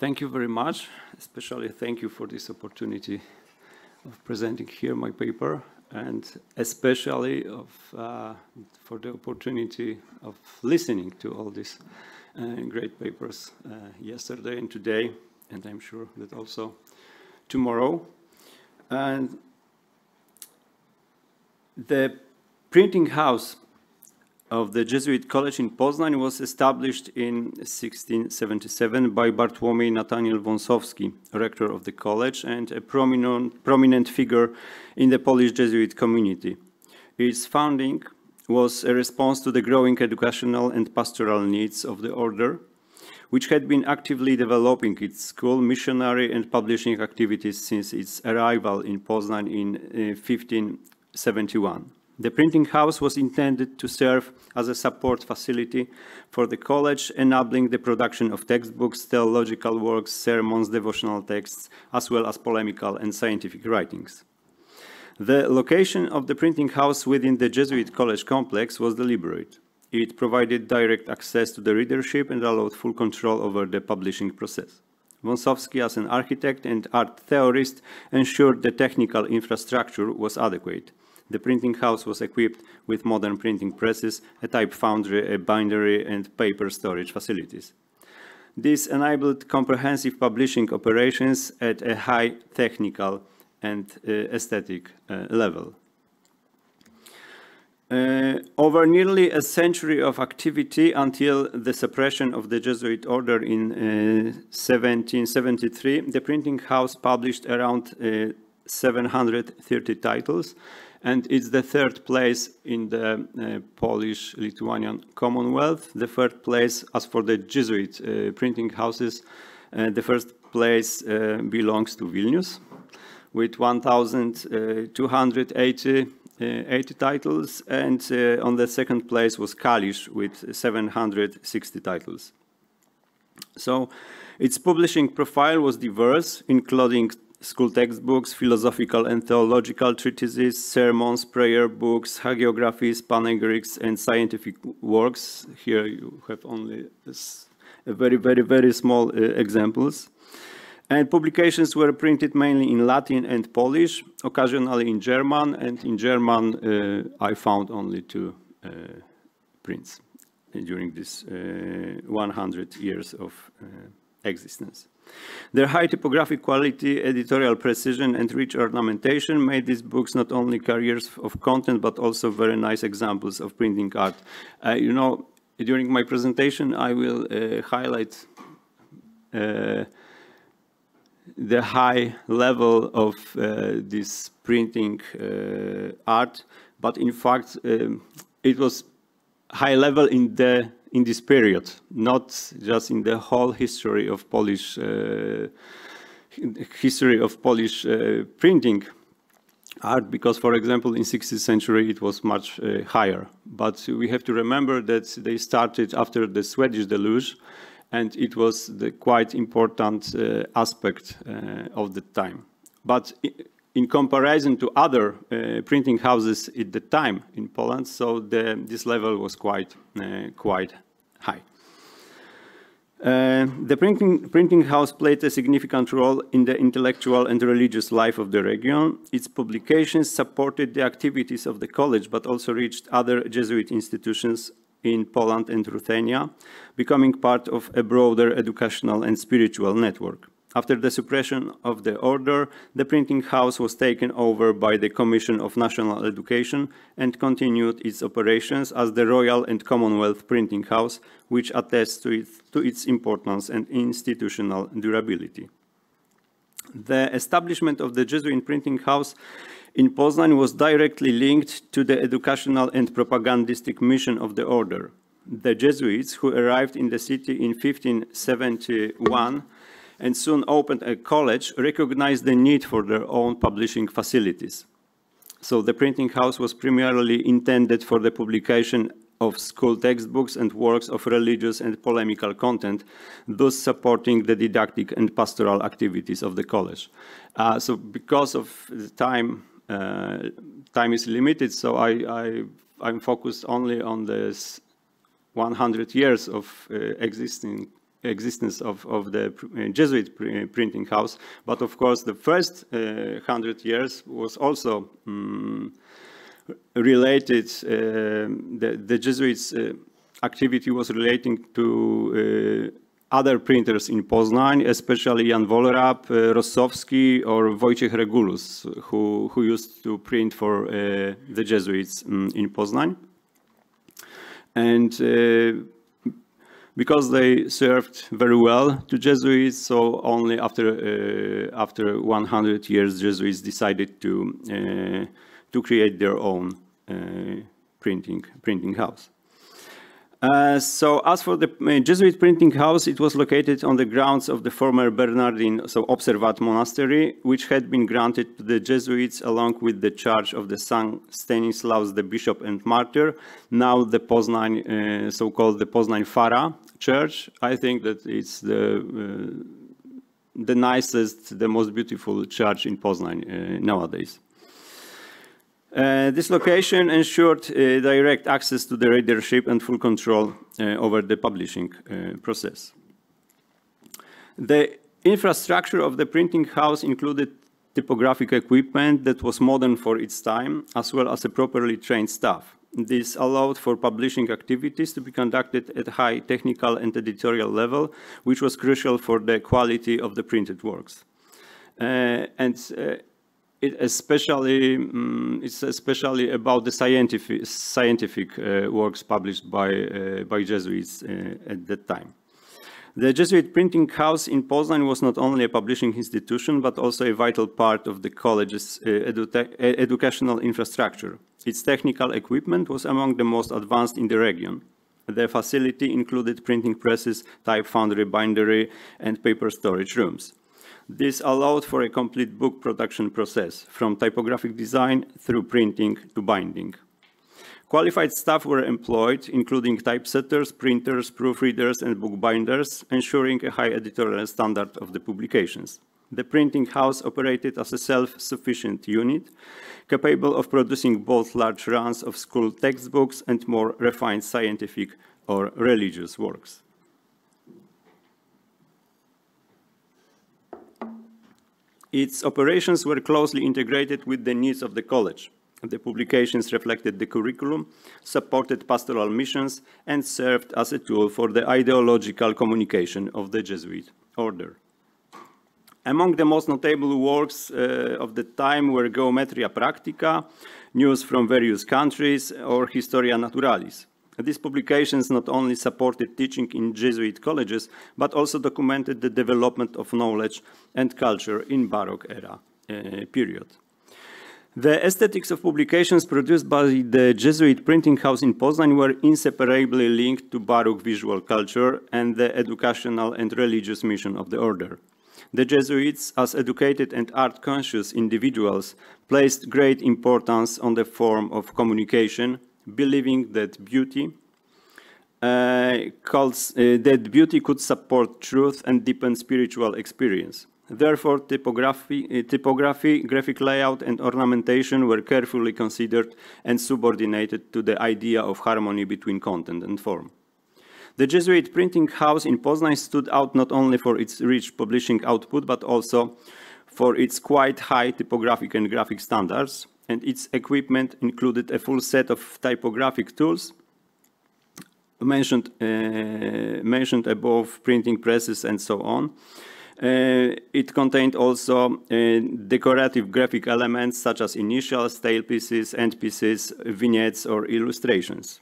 Thank you very much. Especially thank you for this opportunity of presenting here my paper, and especially for the opportunity of listening to all these great papers yesterday and today, and I'm sure that also tomorrow. And the printing house of the Jesuit College in Poznań was established in 1677 by Bartłomiej Nataniel Wąsowski, rector of the college and a prominent figure in the Polish Jesuit community. Its founding was a response to the growing educational and pastoral needs of the order, which had been actively developing its school, missionary and publishing activities since its arrival in Poznań in 1571. The printing house was intended to serve as a support facility for the college, enabling the production of textbooks, theological works, sermons, devotional texts, as well as polemical and scientific writings. The location of the printing house within the Jesuit College complex was deliberate. It provided direct access to the readership and allowed full control over the publishing process. Wąsowski, as an architect and art theorist, ensured the technical infrastructure was adequate. The printing house was equipped with modern printing presses, a type foundry, a bindery, and paper storage facilities. This enabled comprehensive publishing operations at a high technical and aesthetic level. Over nearly a century of activity until the suppression of the Jesuit order in 1773, the printing house published around 730 titles, and it's the third place in the Polish-Lithuanian Commonwealth. The third place, as for the Jesuit printing houses, the first place belongs to Vilnius, with 1,280 titles, and on the second place was Kalisz with 760 titles. So its publishing profile was diverse, including school textbooks, philosophical and theological treatises, sermons, prayer books, hagiographies, panegyrics, and scientific works. Here you have only a very small examples. And publications were printed mainly in Latin and Polish, occasionally in German, and in German I found only 2 prints during this 100 years of existence. Their high typographic quality, editorial precision, and rich ornamentation made these books not only carriers of content, but also very nice examples of printing art. You know, during my presentation, I will highlight the high level of this printing art, but in fact, it was high level in this period, not just in the whole history of Polish printing art, because, for example, in 16th century it was much higher. But we have to remember that they started after the Swedish deluge, and it was the quite important aspect of the time. But in comparison to other printing houses at the time in Poland, so this level was quite high. The printing house played a significant role in the intellectual and religious life of the region. Its publications supported the activities of the college, but also reached other Jesuit institutions in Poland and Ruthenia, becoming part of a broader educational and spiritual network. After the suppression of the order, the printing house was taken over by the Commission of National Education and continued its operations as the Royal and Commonwealth Printing House, which attests to its importance and institutional durability. The establishment of the Jesuit printing house in Poznań was directly linked to the educational and propagandistic mission of the order. The Jesuits, who arrived in the city in 1571, and soon opened a college, recognized the need for their own publishing facilities. So the printing house was primarily intended for the publication of school textbooks and works of religious and polemical content, thus supporting the didactic and pastoral activities of the college. So because of the time is limited, so I'm focused only on this 100 years of existence of the Jesuit printing house, but of course the first 100 years was also related, the Jesuits' activity was relating to other printers in Poznań, especially Jan Wolrab, Rossowski, or Wojciech Regulus, who used to print for the Jesuits in Poznań. And because they served very well to Jesuits, so only after 100 years, Jesuits decided to create their own printing house. So as for the Jesuit printing house, it was located on the grounds of the former Bernardine, so Observat monastery, which had been granted to the Jesuits along with the charge of the St. Stanislaus, the bishop and martyr, now the Poznań, so-called the Poznań Fara church. I think that it's the nicest, the most beautiful church in Poznań nowadays. This location ensured direct access to the readership and full control over the publishing process. The infrastructure of the printing house included typographic equipment that was modern for its time, as well as a properly trained staff. This allowed for publishing activities to be conducted at high technical and editorial level, which was crucial for the quality of the printed works. It's especially about the scientific works published by Jesuits at that time. The Jesuit printing house in Poznań was not only a publishing institution, but also a vital part of the college's educational infrastructure. Its technical equipment was among the most advanced in the region. The facility included printing presses, type foundry, bindery, and paper storage rooms. This allowed for a complete book production process, from typographic design through printing to binding. Qualified staff were employed, including typesetters, printers, proofreaders, and bookbinders, ensuring a high editorial standard of the publications. The printing house operated as a self-sufficient unit, capable of producing both large runs of school textbooks and more refined scientific or religious works. Its operations were closely integrated with the needs of the college. The publications reflected the curriculum, supported pastoral missions, and served as a tool for the ideological communication of the Jesuit order. Among the most notable works of the time were Geometria Practica, news from various countries, or Historia Naturalis. These publications not only supported teaching in Jesuit colleges, but also documented the development of knowledge and culture in Baroque era period. The aesthetics of publications produced by the Jesuit printing house in Poznań were inseparably linked to Baroque visual culture and the educational and religious mission of the order. The Jesuits, as educated and art-conscious individuals, placed great importance on the form of communication, believing that beauty could support truth and deepen spiritual experience. Therefore, typography, graphic layout, and ornamentation were carefully considered and subordinated to the idea of harmony between content and form. The Jesuit printing house in Poznań stood out not only for its rich publishing output, but also for its quite high typographic and graphic standards, and its equipment included a full set of typographic tools, mentioned above, printing presses and so on. It contained also decorative graphic elements such as initials, tailpieces, endpieces, vignettes, or illustrations.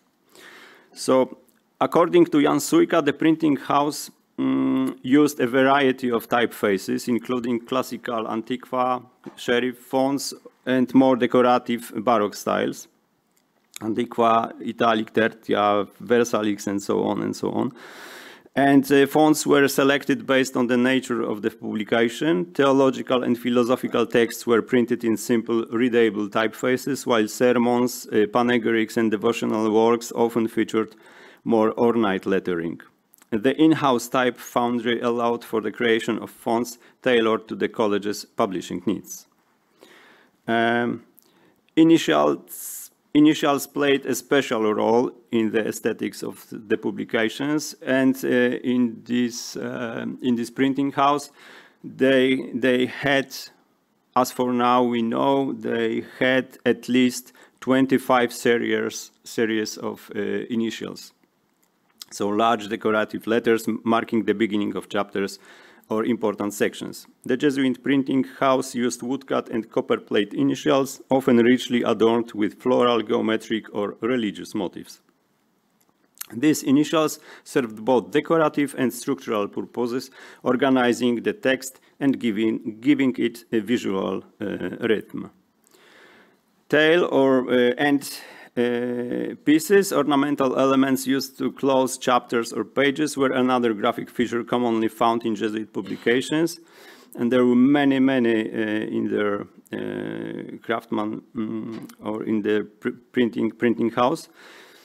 So, according to Jan Sujka, the printing house used a variety of typefaces, including classical Antiqua, serif fonts, and more decorative Baroque styles. Antiqua, Italic, Tertia, Versalix, and so on and so on. And fonts were selected based on the nature of the publication. Theological and philosophical texts were printed in simple, readable typefaces, while sermons, panegyrics, and devotional works often featured more ornate lettering. The in-house type foundry allowed for the creation of fonts tailored to the college's publishing needs. Initials Initials played a special role in the aesthetics of the publications, and in this printing house, they had, as for now we know, they had at least 25 series of initials. So large decorative letters marking the beginning of chapters or important sections. The Jesuit printing house used woodcut and copperplate initials, often richly adorned with floral, geometric, or religious motifs. These initials served both decorative and structural purposes, organizing the text and giving it a visual rhythm. Tail or end pieces, ornamental elements used to close chapters or pages, were another graphic feature commonly found in Jesuit publications, and there were many in their craftsman or in their printing house.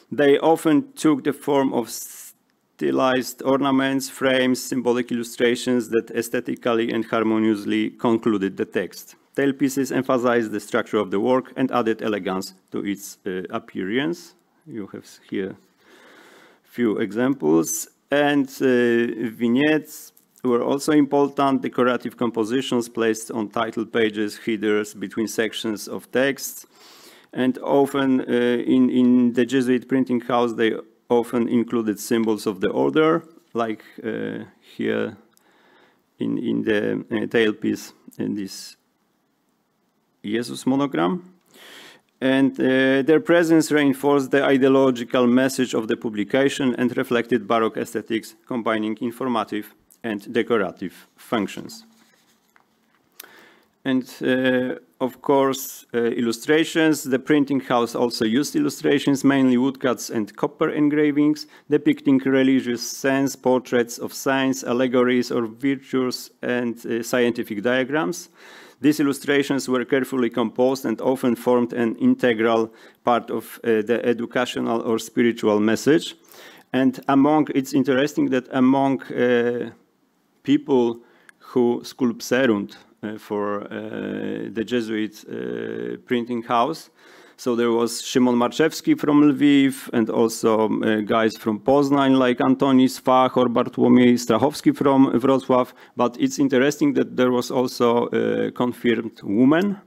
They often took the form of stylized ornaments, frames, symbolic illustrations that aesthetically and harmoniously concluded the text. Tailpieces emphasized the structure of the work and added elegance to its appearance. You have here a few examples. And vignettes were also important. Decorative compositions placed on title pages, headers between sections of text. And often in the Jesuit printing house, they often included symbols of the order, like here in the tailpiece in this Jesus monogram. And their presence reinforced the ideological message of the publication and reflected Baroque aesthetics, combining informative and decorative functions. And of course, illustrations. The printing house also used illustrations, mainly woodcuts and copper engravings, depicting religious scenes, portraits of saints, allegories or virtues, and scientific diagrams. These illustrations were carefully composed and often formed an integral part of the educational or spiritual message. And it's interesting that among people who sculpserunt for the Jesuit printing house, so there was Szymon Marczewski from Lviv, and also guys from Poznań like Antoni Swach or Bartłomiej Strachowski from Wrocław. But it's interesting that there was also a confirmed woman,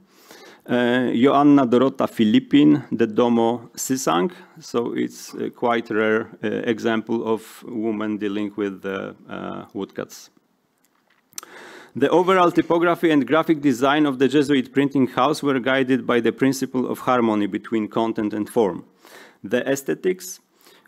Joanna Dorota Filipin de Domo Sysang. So it's a quite rare example of woman dealing with the woodcuts. The overall typography and graphic design of the Jesuit printing house were guided by the principle of harmony between content and form. The aesthetics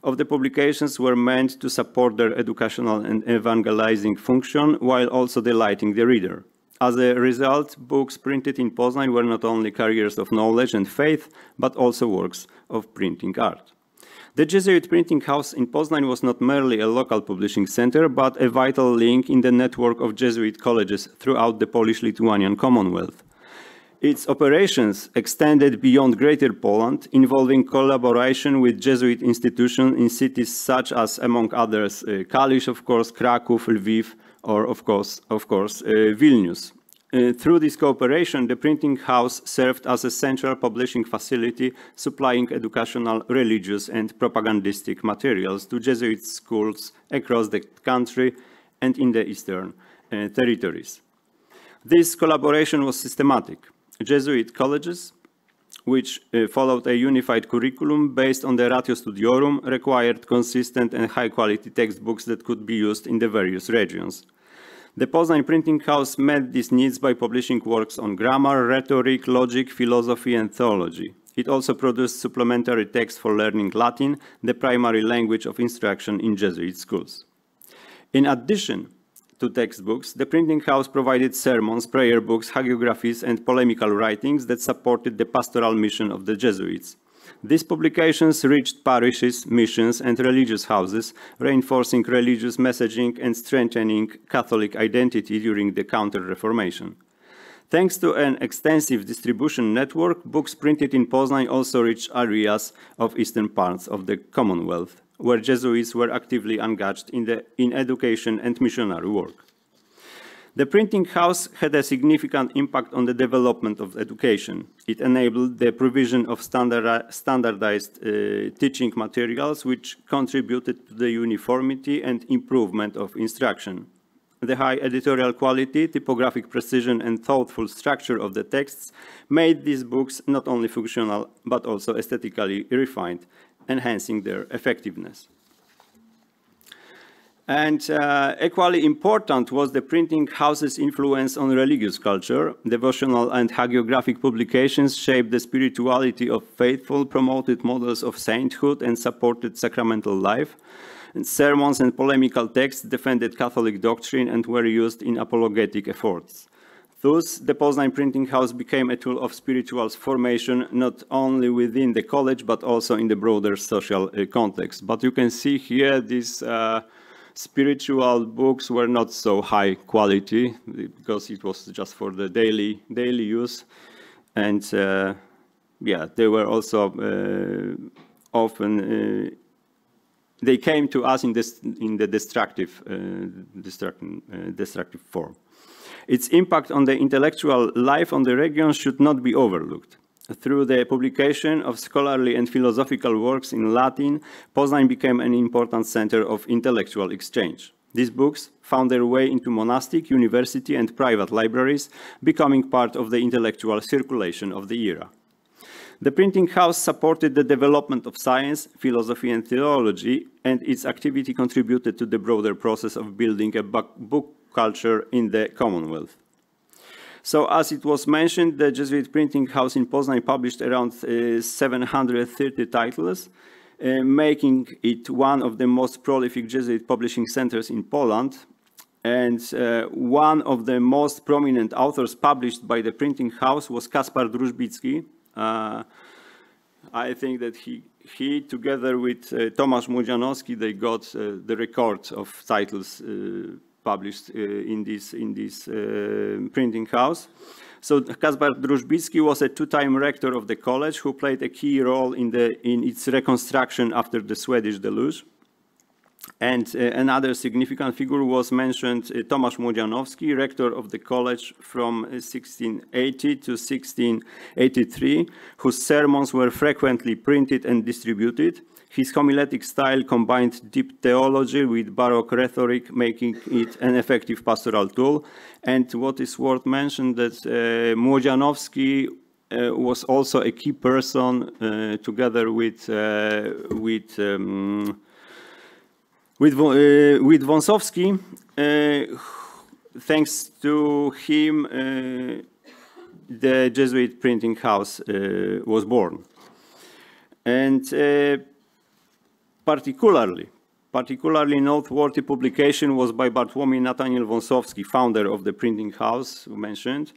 of the publications were meant to support their educational and evangelizing function, while also delighting the reader. As a result, books printed in Poznań were not only carriers of knowledge and faith, but also works of printing art. The Jesuit printing house in Poznań was not merely a local publishing center, but a vital link in the network of Jesuit colleges throughout the Polish-Lithuanian Commonwealth. Its operations extended beyond Greater Poland, involving collaboration with Jesuit institutions in cities such as, among others, Kalisz, of course, Kraków, Lviv, or of course, Vilnius. Through this cooperation, the printing house served as a central publishing facility, supplying educational, religious, and propagandistic materials to Jesuit schools across the country and in the eastern territories. This collaboration was systematic. Jesuit colleges, which followed a unified curriculum based on the Ratio Studiorum, required consistent and high-quality textbooks that could be used in the various regions. The Poznań printing house met these needs by publishing works on grammar, rhetoric, logic, philosophy, and theology. It also produced supplementary texts for learning Latin, the primary language of instruction in Jesuit schools. In addition to textbooks, the printing house provided sermons, prayer books, hagiographies, and polemical writings that supported the pastoral mission of the Jesuits. These publications reached parishes, missions, and religious houses, reinforcing religious messaging and strengthening Catholic identity during the Counter-Reformation. Thanks to an extensive distribution network, books printed in Poznań also reached areas of eastern parts of the Commonwealth, where Jesuits were actively engaged in education and missionary work. The printing house had a significant impact on the development of education. It enabled the provision of standardized teaching materials, which contributed to the uniformity and improvement of instruction. The high editorial quality, typographic precision, and thoughtful structure of the texts made these books not only functional, but also aesthetically refined, enhancing their effectiveness. And equally important was the printing house's influence on religious culture. Devotional and hagiographic publications shaped the spirituality of faithful, promoted models of sainthood, and supported sacramental life. And sermons and polemical texts defended Catholic doctrine and were used in apologetic efforts. Thus, the Poznań printing house became a tool of spiritual formation, not only within the college, but also in the broader social context. But you can see here these spiritual books were not so high quality because it was just for the daily use, and yeah, they were also often they came to us in the destructive form. Its impact on the intellectual life on the region should not be overlooked. Through the publication of scholarly and philosophical works in Latin, Poznań became an important center of intellectual exchange. These books found their way into monastic, university, and private libraries, becoming part of the intellectual circulation of the era. The printing house supported the development of science, philosophy, and theology, and its activity contributed to the broader process of building a book culture in the Commonwealth. So, as it was mentioned, the Jesuit printing house in Poznań published around 730 titles, making it one of the most prolific Jesuit publishing centers in Poland. And one of the most prominent authors published by the printing house was Kaspar Drużbicki. I think that he together with Tomasz Młodzianowski, they got the record of titles published in this printing house. So Kaspar Drużbicki was a two-time rector of the college who played a key role in its reconstruction after the Swedish deluge. And another significant figure was mentioned, Tomasz Młodzianowski, rector of the college from 1680 to 1683, whose sermons were frequently printed and distributed. His homiletic style combined deep theology with Baroque rhetoric, making it an effective pastoral tool. And what is worth mentioning that Młodzianowski was also a key person together with Wąsowski. Thanks to him, the Jesuit printing house was born. And particularly noteworthy publication was by Bartłomiej Nataniel Wąsowski, founder of the printing house mentioned.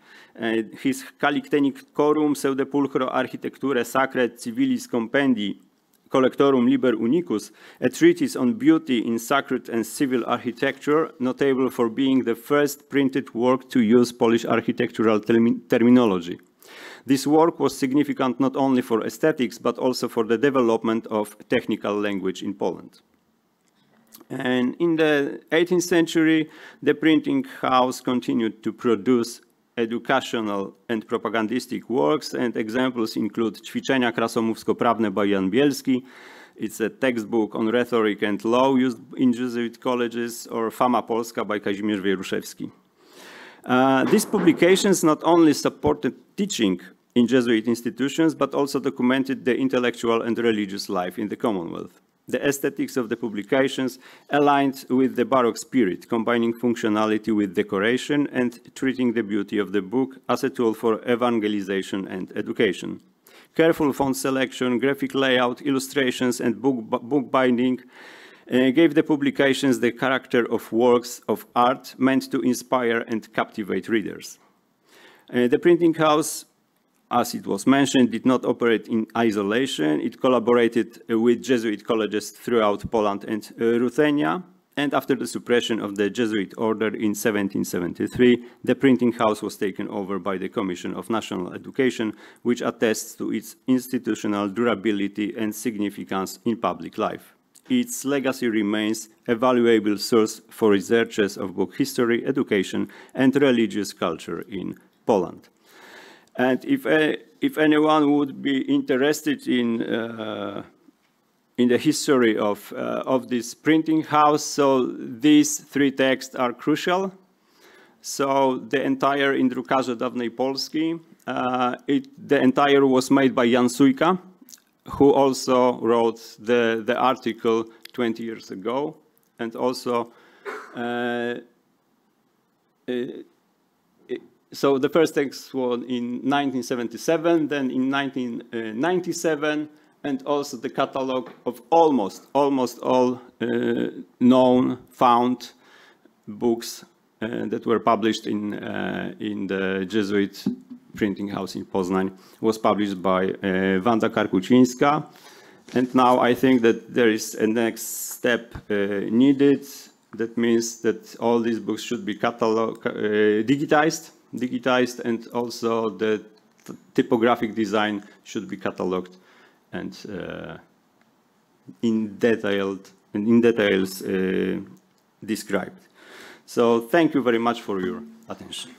His Calictenicorum Pseudepulchro Architecturae Sacrae Civilis Compendii Collectorum Liber Unicus, a treatise on beauty in sacred and civil architecture, notable for being the first printed work to use Polish architectural terminology. This work was significant not only for aesthetics, but also for the development of technical language in Poland. And in the 18th century, the printing house continued to produce educational and propagandistic works, and examples include Ćwiczenia krasomówsko-prawne by Jan Bielski. It's a textbook on rhetoric and law used in Jesuit colleges, or Fama Polska by Kazimierz Wieruszewski. These publications not only supported teaching in Jesuit institutions, but also documented the intellectual and religious life in the Commonwealth. The aesthetics of the publications aligned with the Baroque spirit, combining functionality with decoration and treating the beauty of the book as a tool for evangelization and education. Careful font selection, graphic layout, illustrations, and book binding gave the publications the character of works of art meant to inspire and captivate readers. The printing house, as it was mentioned, did not operate in isolation. It collaborated with Jesuit colleges throughout Poland and Ruthenia. And after the suppression of the Jesuit order in 1773, the printing house was taken over by the Commission of National Education, which attests to its institutional durability and significance in public life. its legacy remains a valuable source for researchers of book history, education, and religious culture in Poland. And if anyone would be interested in the history of this printing house, so these three texts are crucial. So the entire in drukarze dawnej Polski, the entire was made by Jan Sujka, who also wrote the article 20 years ago, and also so the first text was in 1977, then in 1997, and also the catalog of almost all known found books that were published in the Jesuit printing house in Poznań was published by Wanda Karkucińska. And now I think that there is a next step needed. That means that all these books should be digitized, and also the typographic design should be cataloged and in details described. So thank you very much for your attention.